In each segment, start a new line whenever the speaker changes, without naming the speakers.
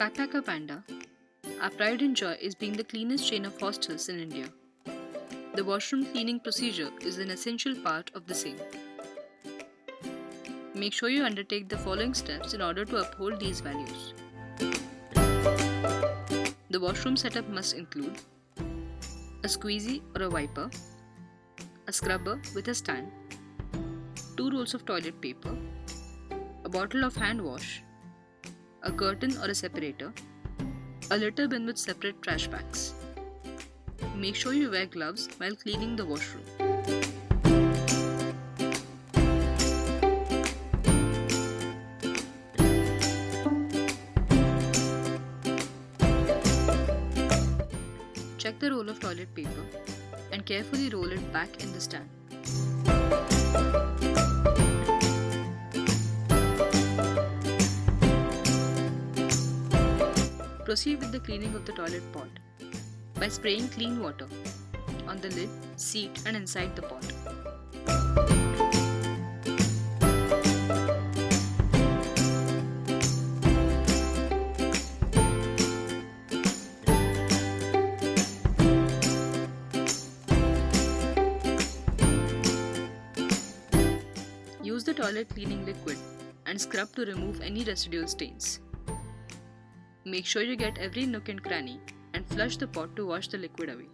Backpacker Panda, our pride and joy is being the cleanest chain of hostels in India. The washroom cleaning procedure is an essential part of the same. Make sure you undertake the following steps in order to uphold these values. The washroom setup must include a squeezy or a wiper, a scrubber with a stand, 2 rolls of toilet paper, a bottle of hand wash, a curtain or a separator, a litter bin with separate trash bags. Make sure you wear gloves while cleaning the washroom. Check the roll of toilet paper and carefully roll it back in the stand. Proceed with the cleaning of the toilet pot by spraying clean water on the lid, seat and inside the pot. Use the toilet cleaning liquid and scrub to remove any residual stains. Make sure you get every nook and cranny and flush the pot to wash the liquid away.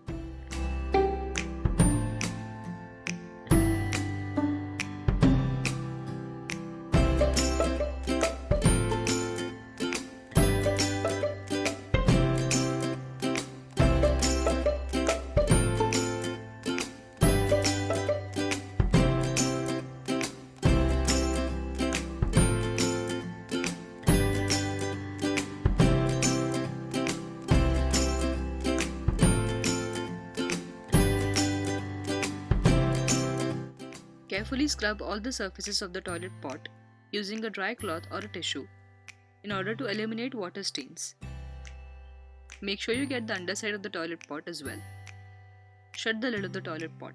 Carefully scrub all the surfaces of the toilet pot using a dry cloth or a tissue in order to eliminate water stains. Make sure you get the underside of the toilet pot as well. Shut the lid of the toilet pot.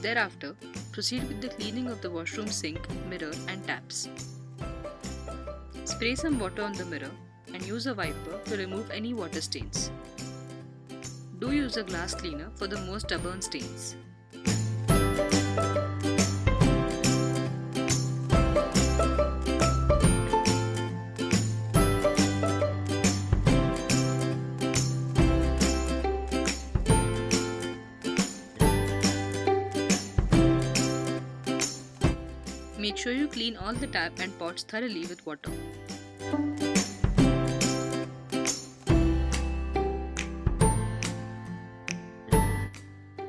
Thereafter, proceed with the cleaning of the washroom sink, mirror and taps. Spray some water on the mirror and use a wiper to remove any water stains. Do use a glass cleaner for the most stubborn stains. Make sure you clean all the tap and pots thoroughly with water.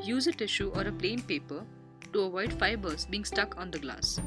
Use a tissue or a plain paper to avoid fibers being stuck on the glass.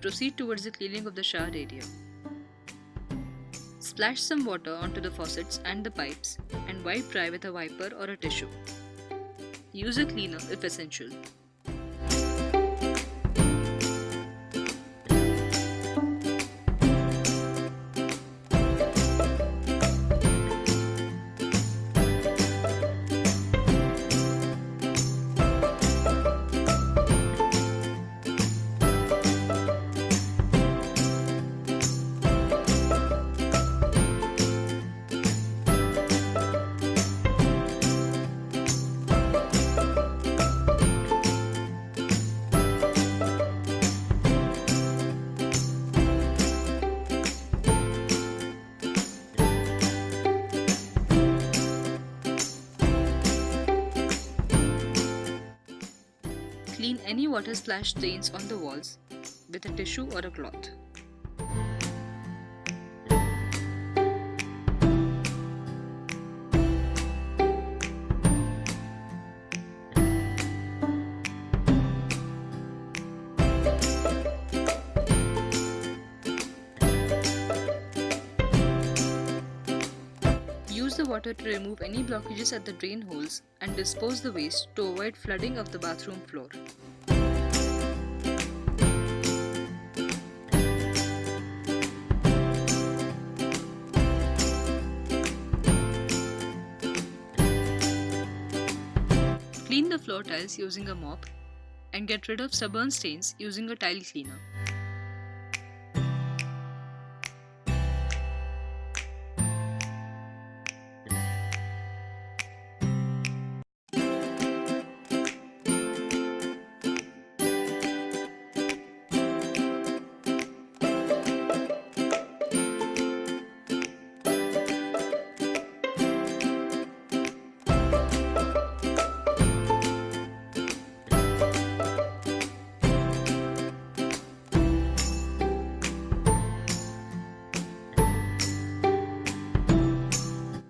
proceed towards the cleaning of the shower area. Splash some water onto the faucets and the pipes and wipe dry with a wiper or a tissue. Use a cleaner if essential. Clean any water splash stains on the walls with a tissue or a cloth. Use the water to remove any blockages at the drain holes and dispose the waste to avoid flooding of the bathroom floor. Clean the floor tiles using a mop and get rid of stubborn stains using a tile cleaner.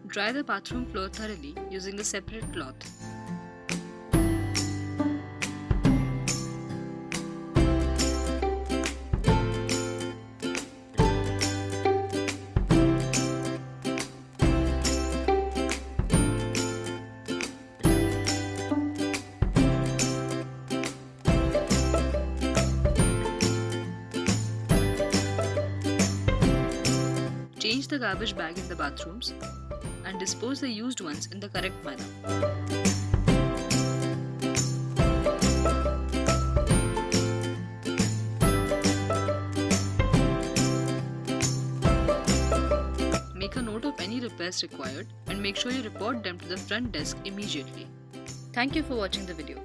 Dry the bathroom floor thoroughly using a separate cloth. Change the garbage bag in the bathrooms and dispose the used ones in the correct manner. Make a note of any repairs required and make sure you report them to the front desk immediately. Thank you for watching the video.